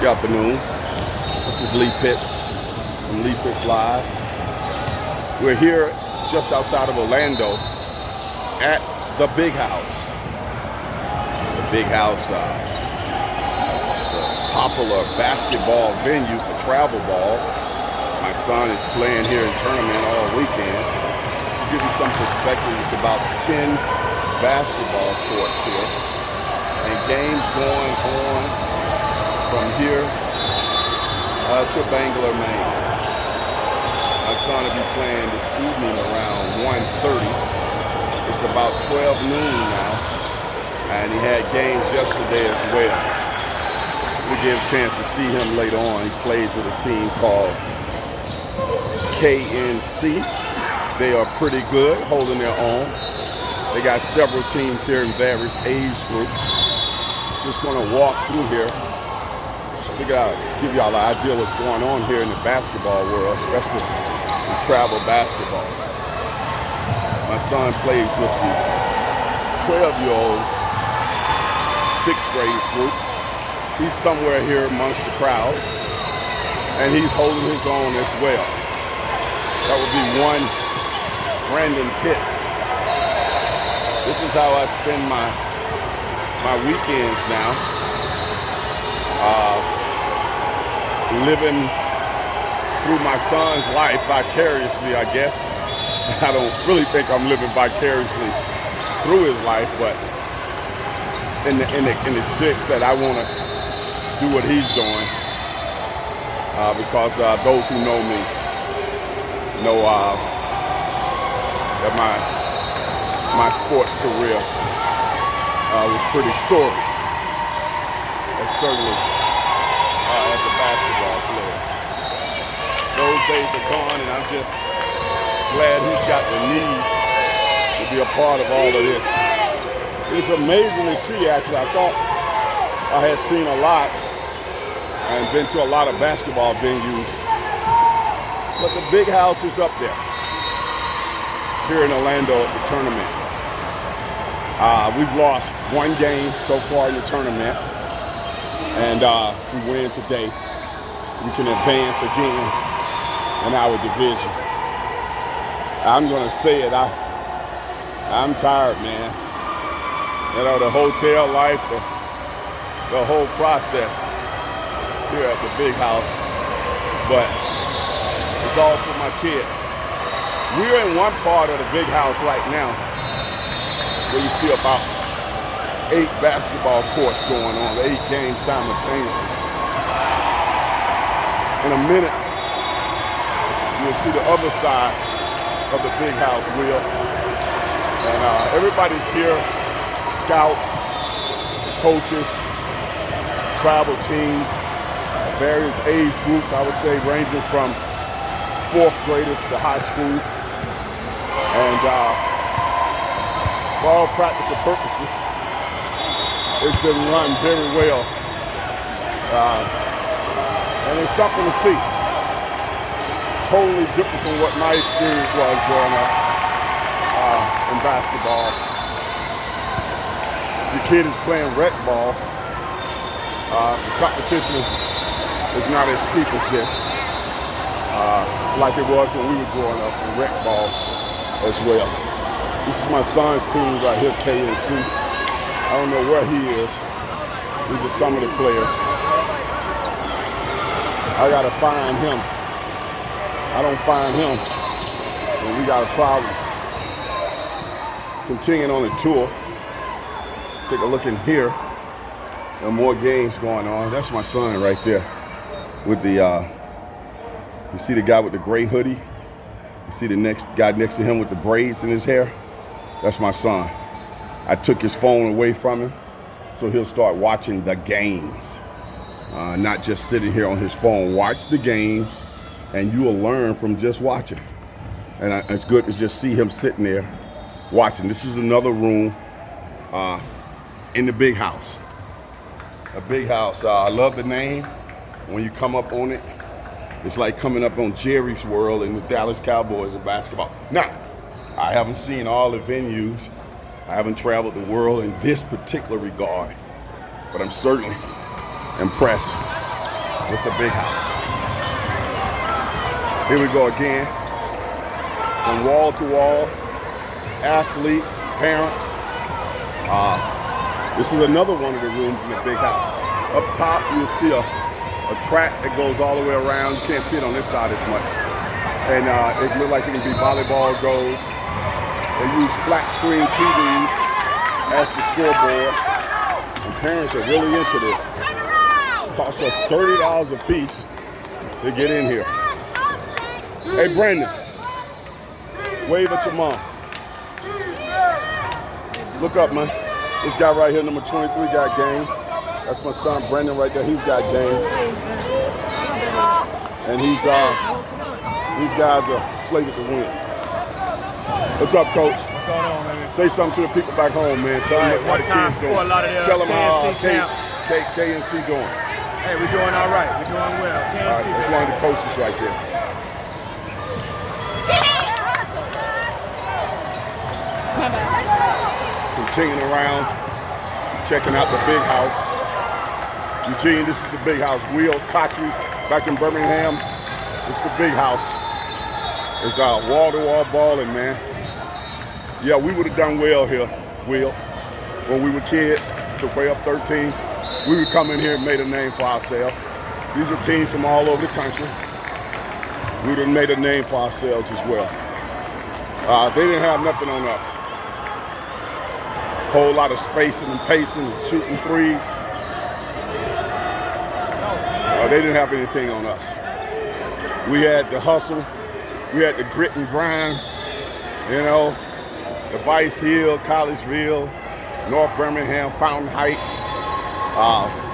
Good afternoon. This is Lee Pitts from Lee Pitts Live. We're here just outside of Orlando at the Big House. The Big House is a popular basketball venue for travel ball. My son is playing here in tournament all weekend. To give you some perspective, it's about 10 basketball courts here and games going on from here to Bangor, Maine. My son will be playing this evening around 1:30. It's about 12 noon now, and he had games yesterday as well. We get a chance to see him later on. He plays with a team called KNC. They are pretty good, holding their own. They got several teams here in various age groups. Just gonna walk through here, figure out, give y'all an idea what's going on here in the basketball world, especially in travel basketball. My son plays with the 12-year-olds, 6th grade group. He's somewhere here amongst the crowd, and he's holding his own as well. That would be one Brandon Pitts. This is how I spend my weekends now. Living through my son's life vicariously, I guess. I don't really think I'm living vicariously through his life, but in the sense that I want to do what he's doing, because those who know me know that my sports career was pretty storied, certainly as a basketball player. Those days are gone, and I'm just glad he's got the need to be a part of all of this. It's amazing to see, actually. I thought I had seen a lot and been to a lot of basketball venues, but the Big House is up there here in Orlando at the tournament. We've lost one game so far in the tournament, and we win today. We can advance again in our division. I'm gonna say it, I'm tired, man. You know, the hotel life, the whole process here at the Big House, but it's all for my kid. We're in one part of the Big House right now where you see about 8 basketball courts going on, 8 games simultaneously. In a minute, you'll see the other side of the Big House wheel. And everybody's here, scouts, coaches, travel teams, various age groups, I would say ranging from 4th graders to high school. And for all practical purposes, it's been run very well. And it's something to see. Totally different from what my experience was growing up in basketball. If your kid is playing rec ball, the competition is not as steep as this, like it was when we were growing up in rec ball as well. This is my son's team right here, KNC. I don't know where he is. These are some of the players. I gotta find him. I don't find him, and we got a problem. Continuing on the tour. Take a look in here. There are more games going on. That's my son right there with the, you see the guy with the gray hoodie? You see the next guy next to him with the braids in his hair? That's my son. I took his phone away from him so he'll start watching the games, not just sitting here on his phone. Watch the games, and you will learn from just watching. And it's good to just see him sitting there watching. This is another room in the Big House. A Big House. I love the name. When you come up on it, it's like coming up on Jerry's World and the Dallas Cowboys in basketball. Now, I haven't seen all the venues. I haven't traveled the world in this particular regard, but I'm certainly impressed with the big house. Here we go again. From wall to wall, athletes, parents. This is another one of the rooms in the big house. Up top, you'll see a track that goes all the way around. You can't see it on this side as much. And it looks like it can be volleyball goals. They use flat screen TVs as the scoreboard. And parents are really into this. It costs us $30 a piece to get in here. Hey, Brandon, wave at your mom. Look up, man. This guy right here, number 23, got game. That's my son, Brandon, right there. He's got game. And these guys are slated to win. What's up, Coach? What's going on, man? Say something to the people back home, man. Tell them how the kids doing. Tell them how KNC doing. Hey, we're doing all right. We're doing well. KNC. All right, that's one of the coaches right there. Continuing around, checking out the big house. Eugene, this is the big house. Will Cotry back in Birmingham. It's the big house. It's wall-to-wall balling, man. Yeah, we would have done well here, Will. When we were kids, to way up 13, we would come in here and made a name for ourselves. These are teams from all over the country. We would have made a name for ourselves as well. They didn't have nothing on us. Whole lot of spacing and pacing and shooting threes. They didn't have anything on us. We had the hustle. We had the grit and grind. You know, the Vice Hill, Collegeville, North Birmingham, Fountain Heights,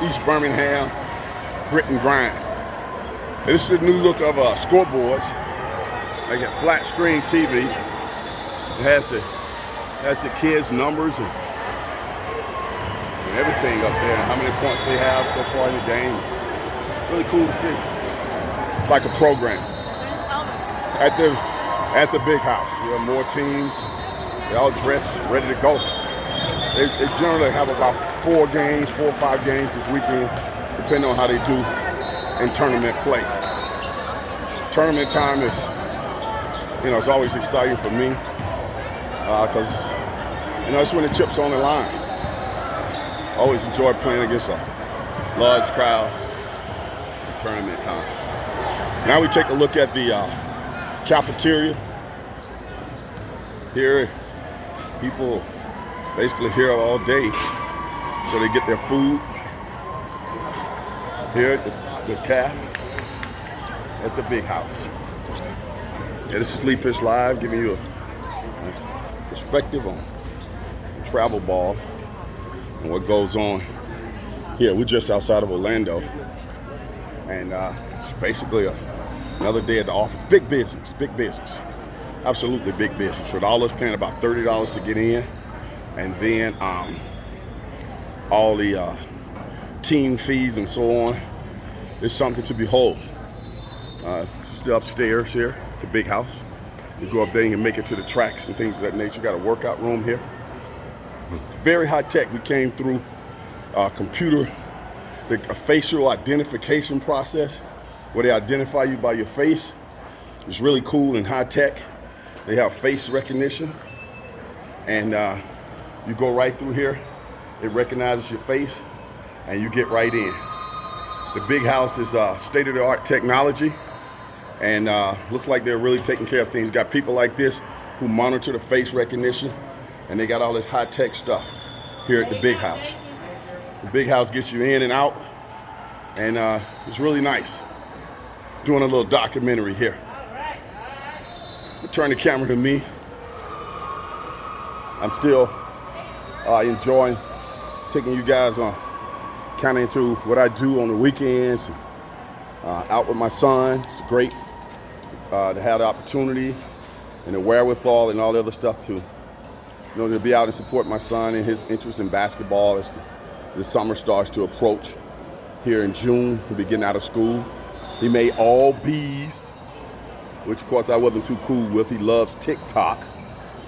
East Birmingham, grit and grind. And this is the new look of scoreboards. Like a flat screen TV. It has the kids' numbers and everything up there. How many points they have so far in the game. Really cool to see. It's like a program. At the big house. You have more teams. They're all dressed, ready to go. They generally have about 4 or 5 games this weekend, depending on how they do in tournament play. Tournament time is, it's always exciting for me because, it's when the chips on the line. I always enjoy playing against a large crowd at tournament time. Now we take a look at the cafeteria. Here, people basically here all day, so they get their food here at the caf at the big house. Yeah, this is Lee Pitch Live, giving you a perspective on travel ball and what goes on here. We're just outside of Orlando, and it's basically another day at the office. Big business, absolutely big business. With all us paying about $30 to get in, and then all the team fees and so on. It's something to behold. It's just upstairs here, the big house. You go up there and you can make it to the tracks and things of that nature. You got a workout room here. Very high tech. We came through a facial identification process where they identify you by your face. It's really cool and high tech. They have face recognition, and you go right through here. It recognizes your face, and you get right in. The big house is state-of-the-art technology, and looks like they're really taking care of things. Got people like this who monitor the face recognition, and they got all this high-tech stuff here at the big house. The big house gets you in and out, and it's really nice. Doing a little documentary here. Turn the camera to me. I'm still enjoying taking you guys on kind of into what I do on the weekends, out with my son. It's great to have the opportunity and the wherewithal and all the other stuff to be out and support my son and his interest in basketball as the summer starts to approach. Here in June, he'll be getting out of school. He made all B's, which of course I wasn't too cool with. He loves TikTok.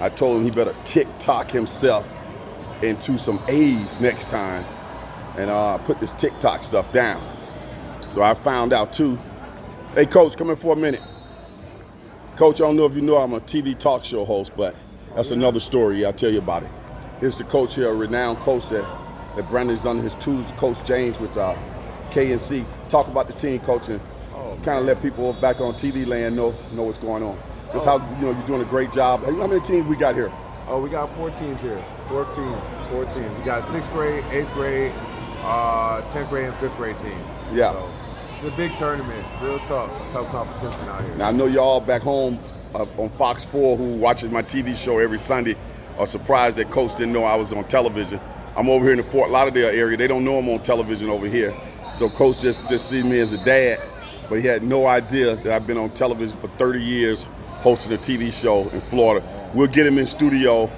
I told him he better TikTok himself into some A's next time and put this TikTok stuff down. So I found out too. Hey, Coach, come in for a minute. Coach, I don't know if you know I'm a TV talk show host, but that's another story. I'll tell you about it. Here's the coach here, a renowned coach that Brandon's under his tutelage, Coach James with KNC. Talk about the team, Coach, and kind of let people back on TV land know what's going on. Just how you're doing a great job. How many teams we got here? Oh, we got 4 teams here. 4 teams. We got 6th grade, 8th grade, 10th grade, and 5th grade team. Yeah. So it's a big tournament. Real tough competition out here. Now I know y'all back home on Fox 4 who watches my TV show every Sunday are surprised that Coach didn't know I was on television. I'm over here in the Fort Lauderdale area. They don't know I'm on television over here. So Coach just sees me as a dad, but he had no idea that I've been on television for 30 years hosting a TV show in Florida. We'll get him in studio.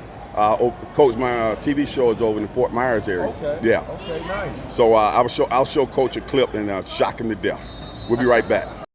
Coach, my TV show is over in the Fort Myers area. Okay. Yeah. Okay, nice. So I'll show Coach a clip and shock him to death. We'll be right back.